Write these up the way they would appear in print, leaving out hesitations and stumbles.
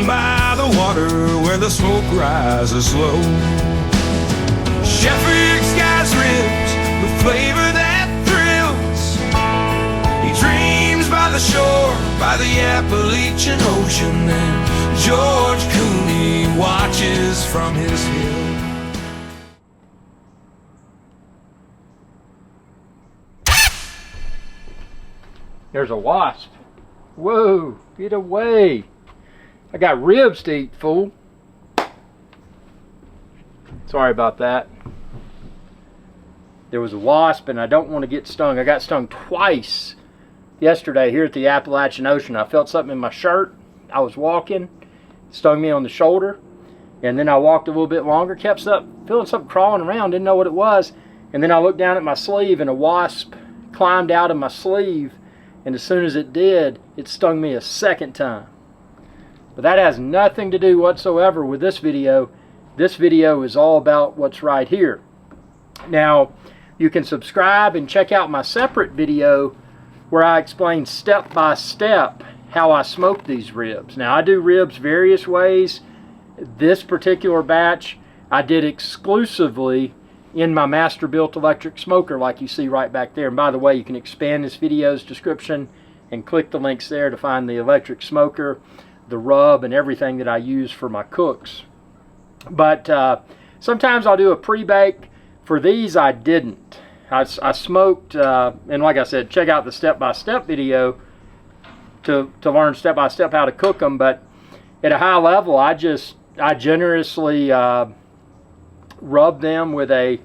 down by the water where the smoke rises low. Chef IrixGuy's ribs with flavor that thrills. He dreams by the shore, by the Appalachian Ocean, and George Cooney watches from his hill. There's a wasp. Whoa, get away. I got ribs to eat, fool. Sorry about that. There was a wasp and I don't want to get stung. I got stung twice yesterday here at the Appalachian Ocean. I felt something in my shirt. I was walking, stung me on the shoulder, and then I walked a little bit longer, kept feeling something crawling around, didn't know what it was, and then I looked down at my sleeve and a wasp climbed out of my sleeve, and as soon as it did, it stung me a second time. But that has nothing to do whatsoever with this video. This video is all about what's right here. Now, you can subscribe and check out my separate video where I explain step by step how I smoke these ribs. Now, I do ribs various ways. This particular batch I did exclusively in my Masterbuilt electric smoker, like you see right back there. And by the way, you can expand this video's description and click the links there to find the electric smoker, the rub, and everything that I use for my cooks. But sometimes I'll do a pre-bake. For these, I didn't. I smoked, and like I said, check out the step-by-step video to learn step-by-step how to cook them. But at a high level, I generously rub them with a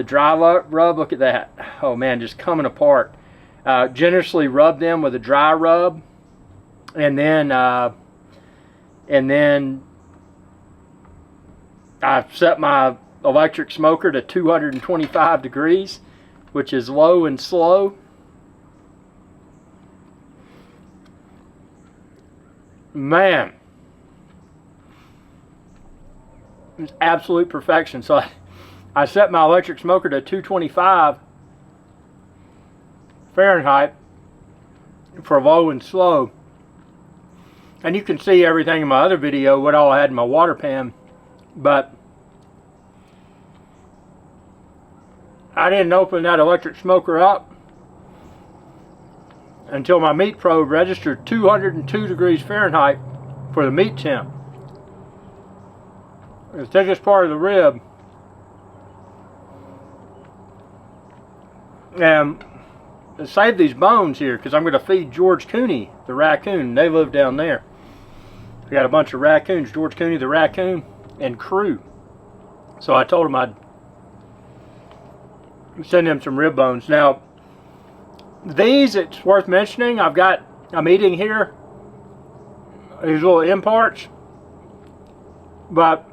dry rub. Look at that. Oh man, just coming apart. Generously rub them with a dry rub, and then I set my electric smoker to 225 degrees, which is low and slow. Man, it's absolute perfection. So I set my electric smoker to 225 Fahrenheit for low and slow. And you can see everything in my other video, what all I had in my water pan. But I didn't open that electric smoker up until my meat probe registered 202 degrees Fahrenheit for the meat temp. The thickest part of the rib. And save these bones here because I'm going to feed George Cooney, the raccoon. They live down there. I got a bunch of raccoons, George Cooney, the raccoon, and crew. So I told him I'd send him some rib bones. Now, these, it's worth mentioning, I'm eating here these little imparts, but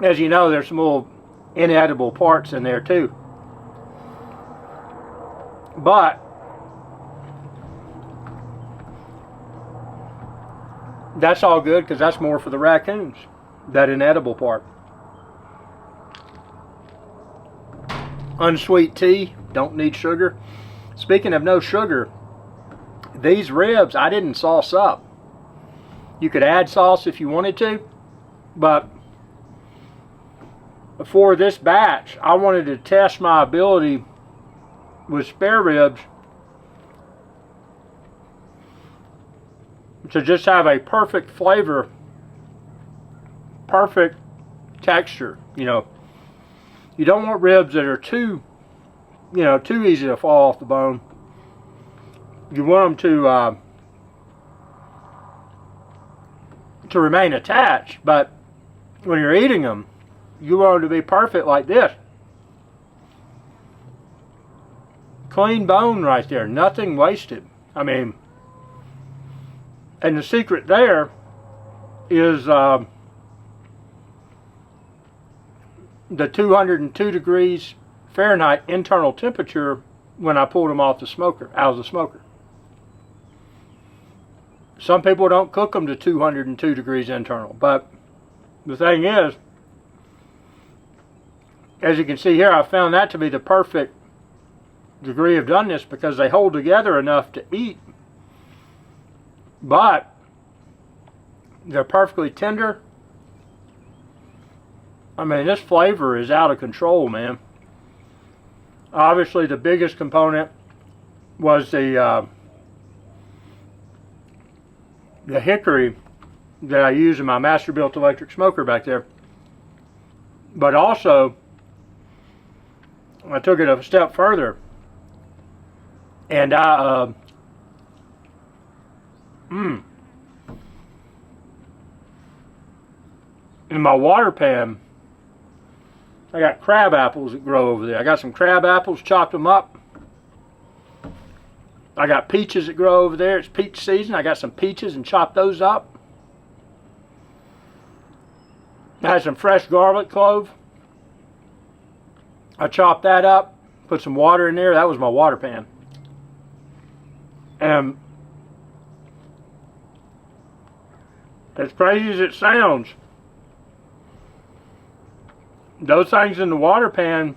as you know, there's some little inedible parts in there too. But that's all good because that's more for the raccoons, that inedible part. Unsweet tea, don't need sugar. Speaking of no sugar, these ribs I didn't sauce up. You could add sauce if you wanted to, but for this batch I wanted to test my ability with spare ribs to just have a perfect flavor, perfect texture. You know, you don't want ribs that are too easy to fall off the bone. You want them to remain attached, but when you're eating them, you want them to be perfect like this. Clean bone right there, nothing wasted. I mean, and the secret there is the 202 degrees Fahrenheit internal temperature when I pulled them off the smoker, out of the smoker. Some people don't cook them to 202 degrees internal, but the thing is, as you can see here, I found that to be the perfect degree of doneness because they hold together enough to eat, but They're perfectly tender. I mean, this flavor is out of control, man. Obviously, the biggest component was the hickory that I use in my Masterbuilt electric smoker back there. But also, I took it a step further, and in my water pan, I got crab apples that grow over there. I got some crab apples, chopped them up. I got peaches that grow over there. It's peach season. I got some peaches and chopped those up. I had some fresh garlic clove. I chopped that up, put some water in there. That was my water pan. And as crazy as it sounds, those things in the water pan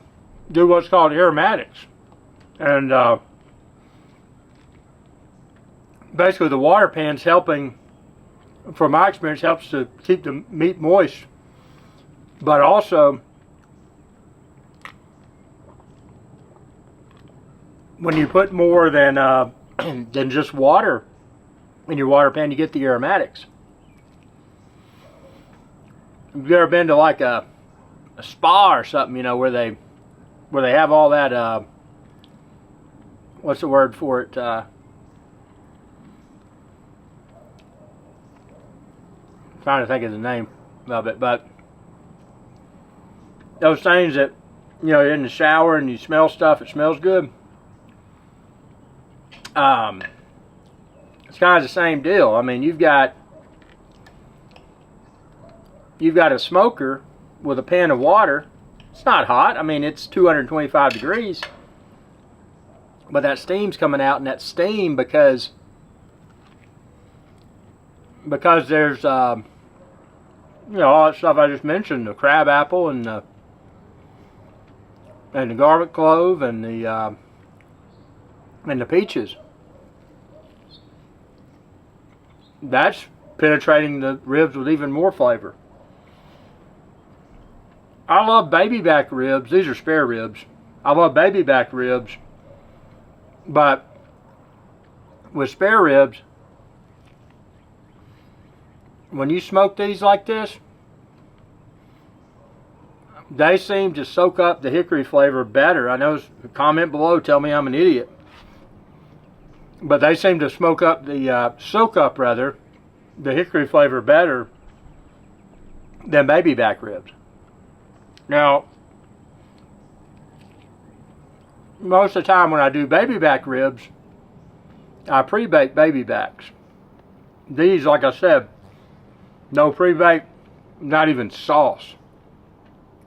do what's called aromatics. And basically the water pan's helping, from my experience, helps to keep the meat moist. But also, when you put more than than just water in your water pan, you get the aromatics. Have you ever been to like a spa or something, you know, where they have all that what's the word for it? Trying to think of the name of it, but those things that, you know, you're in the shower and you smell stuff, it smells good. It's kind of the same deal. I mean, you've got a smoker with a pan of water. It's not hot. I mean, it's 225 degrees. But that steam's coming out, and that steam, because there's you know, all that stuff I just mentioned, the crab apple and the garlic clove and the peaches. That's penetrating the ribs with even more flavor. I love baby back ribs. These are spare ribs. I love baby back ribs. But with spare ribs, when you smoke these like this, they seem to soak up the hickory flavor better. I know, comment below, tell me I'm an idiot. But they seem to soak up the hickory flavor better than baby back ribs. Now, most of the time when I do baby back ribs, I pre-bake baby backs. These, like I said, no pre-bake, not even sauce.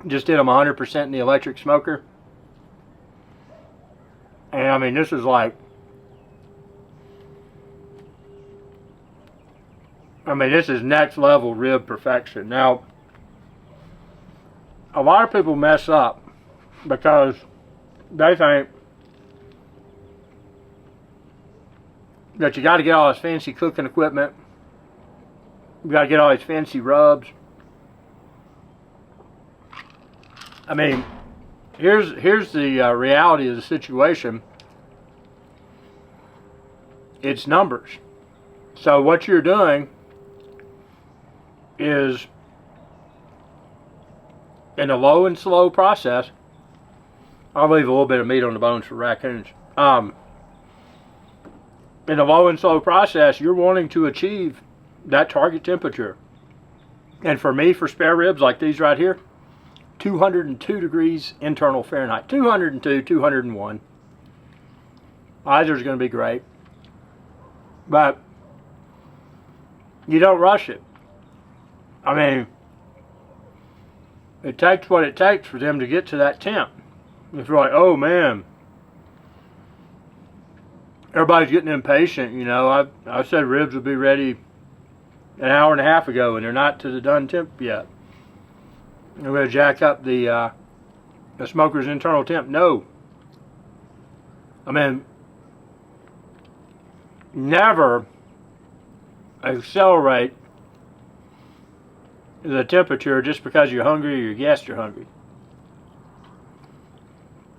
Just did them 100% in the electric smoker. And I mean, this is like, this is next level rib perfection. Now, a lot of people mess up because they think that you got to get all this fancy cooking equipment. You got to get all these fancy rubs. I mean, here's the reality of the situation. It's numbers. So what you're doing is, in a low and slow process, I'll leave a little bit of meat on the bones for raccoons. In a low and slow process, you're wanting to achieve that target temperature. And for me, for spare ribs like these right here, 202 degrees internal Fahrenheit. 202, 201. Either's going to be great. But you don't rush it. I mean, it takes what it takes for them to get to that temp. If you're like, oh man, everybody's getting impatient, you know, I said ribs would be ready an hour and a half ago and they're not to the done temp yet. I'm going to jack up the smoker's internal temp. No. I mean, never accelerate the temperature just because you're hungry or your guests are hungry.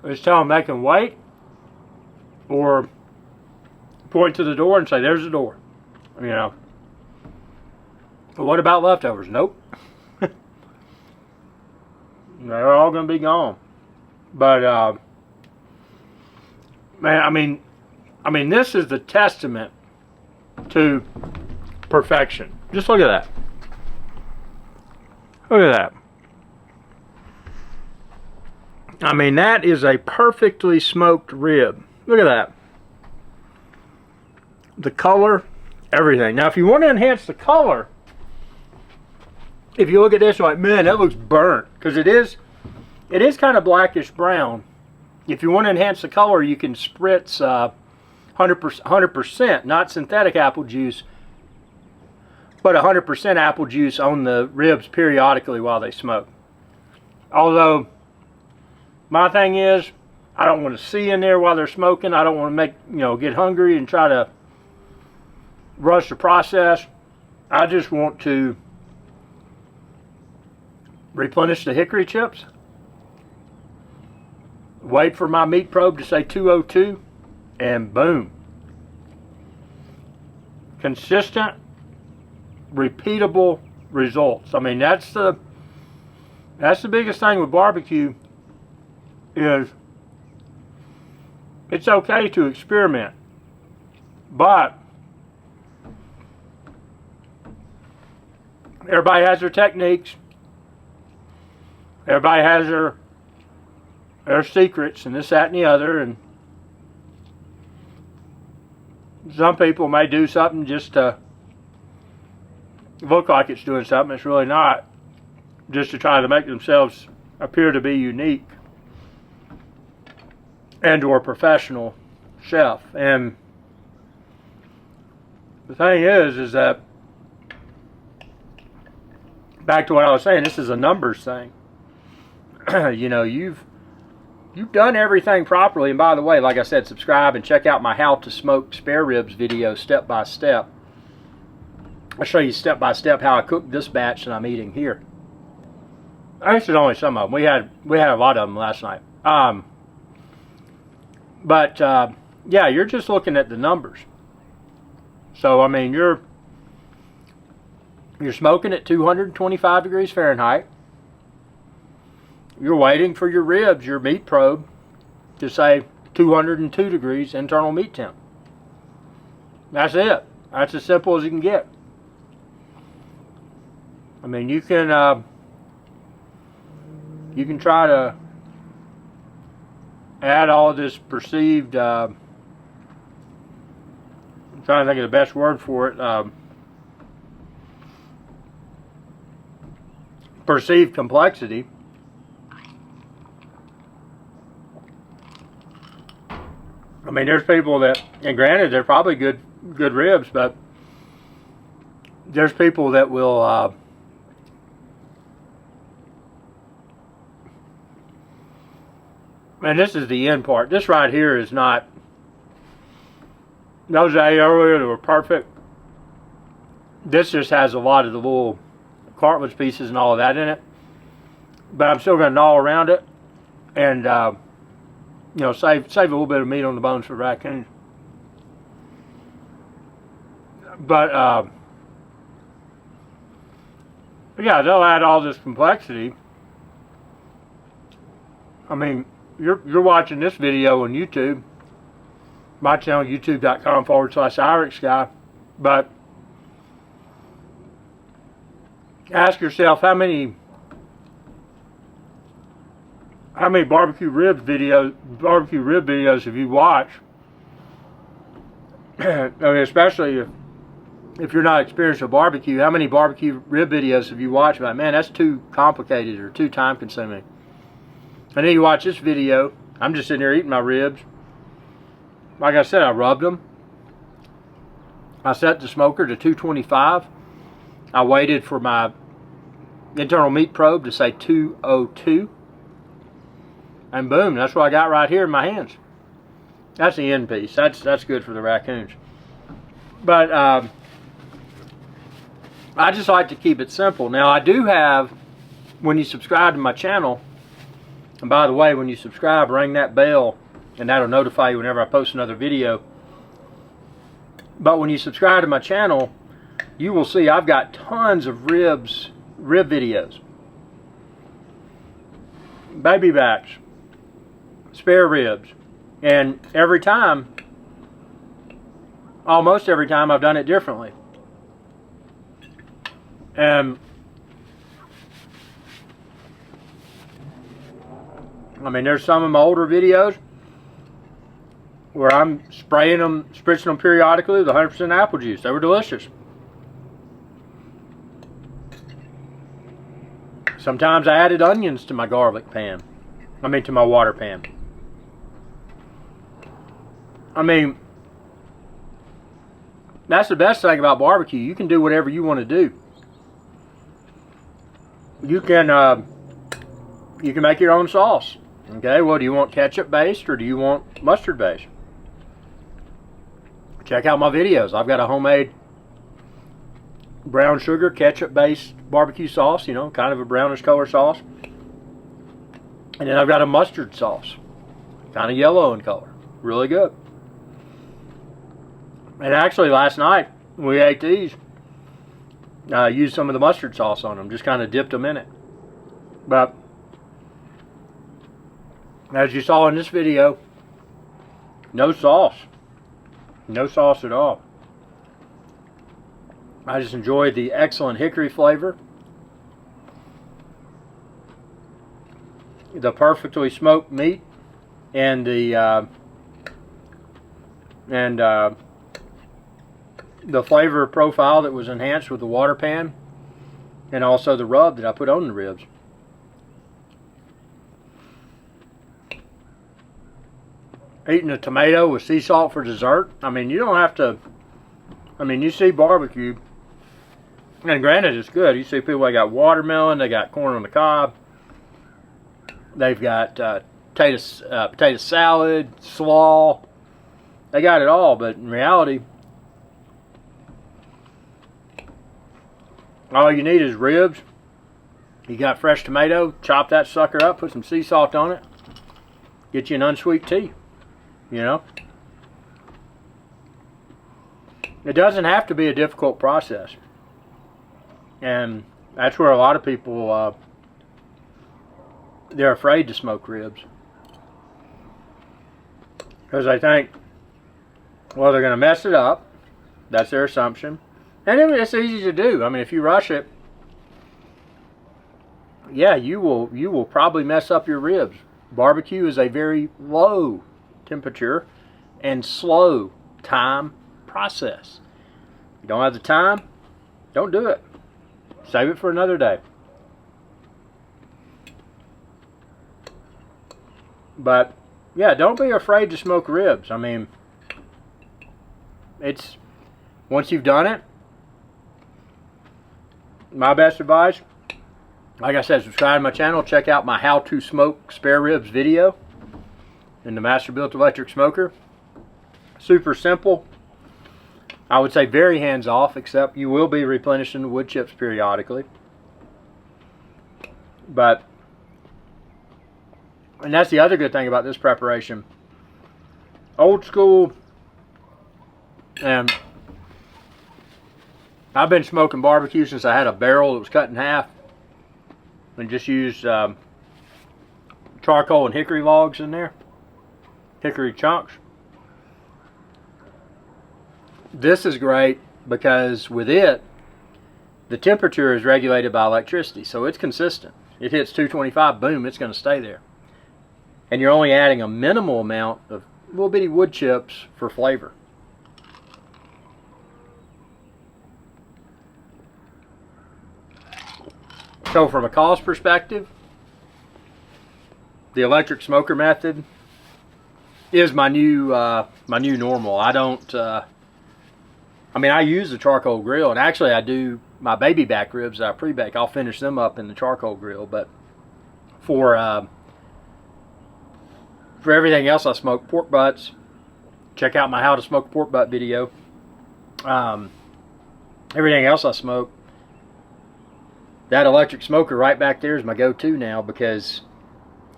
Just tell them they can wait, or point to the door and say, there's the door. You know. But what about leftovers? Nope. They're all going to be gone. But, man, I mean, this is the testament to perfection. Just look at that. Look at that. I mean, that is a perfectly smoked rib. Look at that. The color, everything. Now, if you want to enhance the color, if you look at this, like, man, that looks burnt, because it is kind of blackish brown. If you want to enhance the color, you can spritz 100%, not synthetic apple juice, but 100% apple juice on the ribs periodically while they smoke. Although, my thing is, I don't want to see in there while they're smoking. I don't want to get hungry and try to rush the process. I just want to replenish the hickory chips, wait for my meat probe to say 202, and boom. Consistent, repeatable results. I mean, that's the biggest thing with barbecue, is it's okay to experiment, but everybody has their techniques. Everybody has their secrets and this, that, and the other, and some people may do something just to look like it's doing something. It's really not, just to try to make themselves appear to be unique and or professional chef. And the thing is that, back to what I was saying, this is a numbers thing. You know, you've done everything properly. And by the way, like I said, subscribe and check out my how to smoke spare ribs video step by step. I'll show you step by step how I cooked this batch that I'm eating here. Actually, only some of them. We had a lot of them last night. Yeah, you're just looking at the numbers. So I mean, you're smoking at 225 degrees Fahrenheit. You're waiting for your ribs, your meat probe, to say 202 degrees internal meat temp. That's it. That's as simple as you can get. I mean, you can try to add all of this perceived, I'm trying to think of the best word for it, perceived complexity. I mean, there's people that, and granted, they're probably good ribs, but there's people that will and this is the end part. This right here is not, those I ate earlier that were perfect. This just has a lot of the little cartilage pieces and all of that in it. But I'm still going to gnaw around it and save a little bit of meat on the bones for raccoons. But yeah, they'll add all this complexity. I mean, you're watching this video on YouTube, my channel, youtube.com/IrixGuy. But ask yourself, how many barbecue rib videos have you watched? I mean, especially if you're not experienced with barbecue, how many barbecue rib videos have you watched? Like, man, that's too complicated or too time consuming. And then you watch this video. I'm just sitting here eating my ribs. Like I said, I rubbed them. I set the smoker to 225. I waited for my internal meat probe to say 202. And boom, that's what I got right here in my hands. That's the end piece. That's good for the raccoons. But I just like to keep it simple. Now I do have, when you subscribe to my channel, and by the way, when you subscribe, ring that bell and that'll notify you whenever I post another video. But when you subscribe to my channel, you will see I've got tons of rib videos, baby backs, spare ribs, and every time, almost every time, I've done it differently. And I mean, there's some of my older videos where I'm spritzing them periodically with 100% apple juice. They were delicious. Sometimes I added onions to my garlic pan. I mean, to my water pan. I mean, that's the best thing about barbecue. You can do whatever you want to do. You can make your own sauce. Okay, well, do you want ketchup based or do you want mustard based? Check out my videos. I've got a homemade brown sugar ketchup based barbecue sauce, you know, kind of a brownish color sauce. And then I've got a mustard sauce, kind of yellow in color. Really good. And actually last night when we ate these, I used some of the mustard sauce on them, just kind of dipped them in it. But as you saw in this video, no sauce. No sauce at all. I just enjoyed the excellent hickory flavor, the perfectly smoked meat, and the flavor profile that was enhanced with the water pan, and also the rub that I put on the ribs. Eating a tomato with sea salt for dessert. I mean, you don't have to. I mean, you see barbecue, and granted, it's good. You see people that got watermelon, they got corn on the cob, they've got potato salad, slaw. They got it all, but in reality, all you need is ribs. You got fresh tomato, chop that sucker up, put some sea salt on it, get you an unsweet tea. You know, it doesn't have to be a difficult process, and that's where a lot of people they're afraid to smoke ribs because they think, well, they're going to mess it up. That's their assumption, and it's easy to do. I mean, if you rush it, yeah, you will probably mess up your ribs. Barbecue is a very low temperature and slow time process. If you don't have the time, don't do it. Save it for another day. But yeah, don't be afraid to smoke ribs. I mean, it's once you've done it, my best advice, like I said, subscribe to my channel, check out my how to smoke spare ribs video in the Masterbuilt electric smoker. Super simple. I would say very hands off, except you will be replenishing the wood chips periodically. But, and that's the other good thing about this preparation. Old school, and I've been smoking barbecue since I had a barrel that was cut in half and just used charcoal and hickory logs in there. Hickory chunks. This is great because with it, the temperature is regulated by electricity, so it's consistent. It hits 225, boom, it's going to stay there. And you're only adding a minimal amount of little bitty wood chips for flavor. So from a cost perspective, the electric smoker method is my new normal. I don't. I mean, I use the charcoal grill, and actually, I do my baby back ribs that I pre-bake. I'll finish them up in the charcoal grill. But for everything else, I smoke pork butts. Check out my how to smoke pork butt video. Everything else I smoke, that electric smoker right back there is my go-to now, because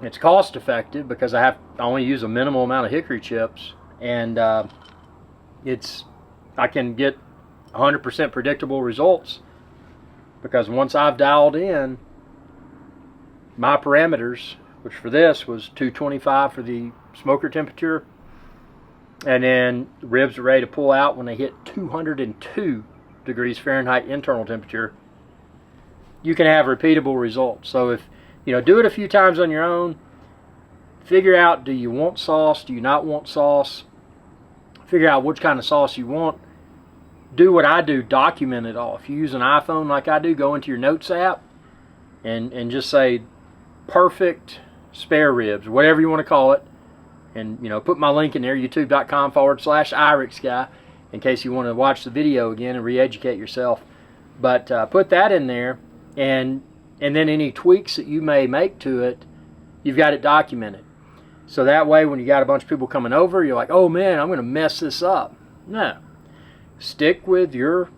it's cost effective, because I only use a minimal amount of hickory chips, and I can get 100% predictable results, because once I've dialed in my parameters, which for this was 225 for the smoker temperature, and then the ribs are ready to pull out when they hit 202 degrees Fahrenheit internal temperature, you can have repeatable results. So if do it a few times on your own, figure out, do you want sauce, do you not want sauce, figure out which kind of sauce you want. Do what I do, document it all. If you use an iPhone like I do, go into your notes app and just say perfect spare ribs, whatever you want to call it, and put my link in there, youtube.com/IrixGuy, in case you want to watch the video again and re-educate yourself. But put that in there, and then any tweaks that you may make to it, you've got it documented. So that way, when you got a bunch of people coming over, you're like, oh man, I'm going to mess this up. No. Stick with your,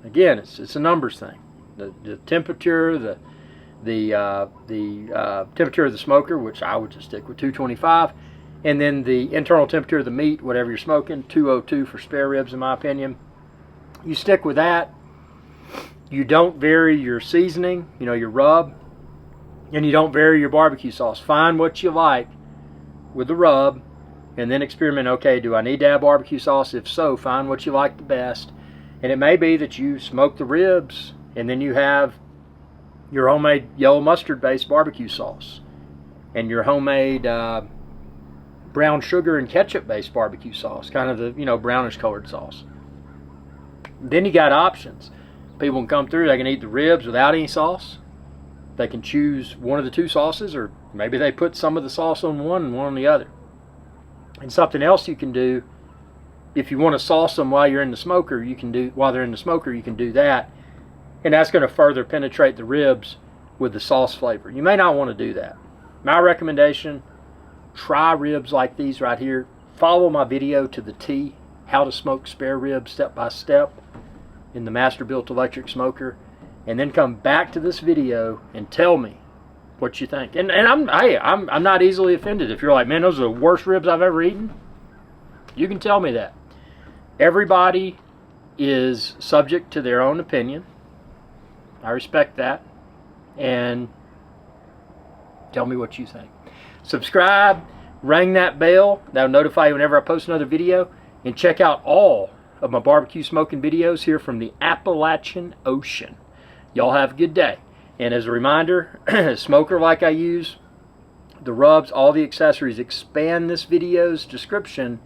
again, it's a numbers thing. The temperature, the temperature of the smoker, which I would just stick with 225, and then the internal temperature of the meat, whatever you're smoking, 202 for spare ribs, in my opinion. You stick with that. You don't vary your seasoning, your rub, and you don't vary your barbecue sauce. Find what you like with the rub, and then experiment. Okay, do I need to add barbecue sauce? If so, find what you like the best. And it may be that you smoke the ribs, and then you have your homemade yellow mustard based barbecue sauce, and your homemade brown sugar and ketchup based barbecue sauce, kind of the brownish colored sauce. Then you got options. People can come through, they can eat the ribs without any sauce. They can choose one of the two sauces, or maybe they put some of the sauce on one and one on the other. And something else you can do, if you want to sauce them while they're in the smoker, you can do that. And that's going to further penetrate the ribs with the sauce flavor. You may not want to do that. My recommendation, try ribs like these right here. Follow my video to the T, how to smoke spare ribs step by step in the Masterbuilt electric smoker, and then come back to this video and tell me what you think. And I'm not easily offended. If you're like, man, those are the worst ribs I've ever eaten, you can tell me that. Everybody is subject to their own opinion. I respect that. And tell me what you think. Subscribe, ring that bell. That'll notify you whenever I post another video. And check out all of my barbecue smoking videos here from the Appalachian Ocean. Y'all have a good day. And as a reminder, smoker like I use, the rubs, all the accessories, expand this video's description,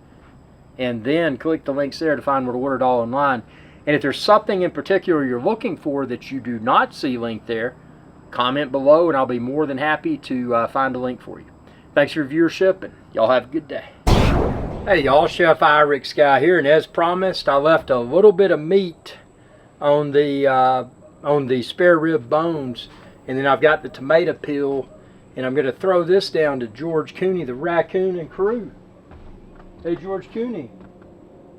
and then click the links there to find where to order it all online. And if there's something in particular you're looking for that you do not see linked there, comment below and I'll be more than happy to find a link for you. Thanks for your viewership, and y'all have a good day. Hey y'all, Chef IrixGuy here, and as promised, I left a little bit of meat on the spare rib bones, and then I've got the tomato peel, and I'm going to throw this down to George Cooney, the raccoon and crew. Hey George Cooney,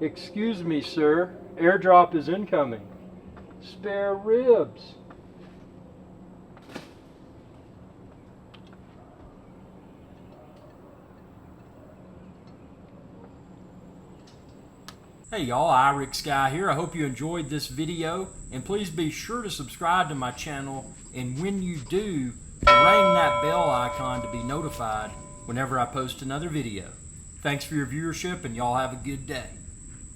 excuse me sir, airdrop is incoming. Spare ribs. Hey y'all, IrixGuy here. I hope you enjoyed this video, and please be sure to subscribe to my channel, and when you do, ring that bell icon to be notified whenever I post another video. Thanks for your viewership, and y'all have a good day.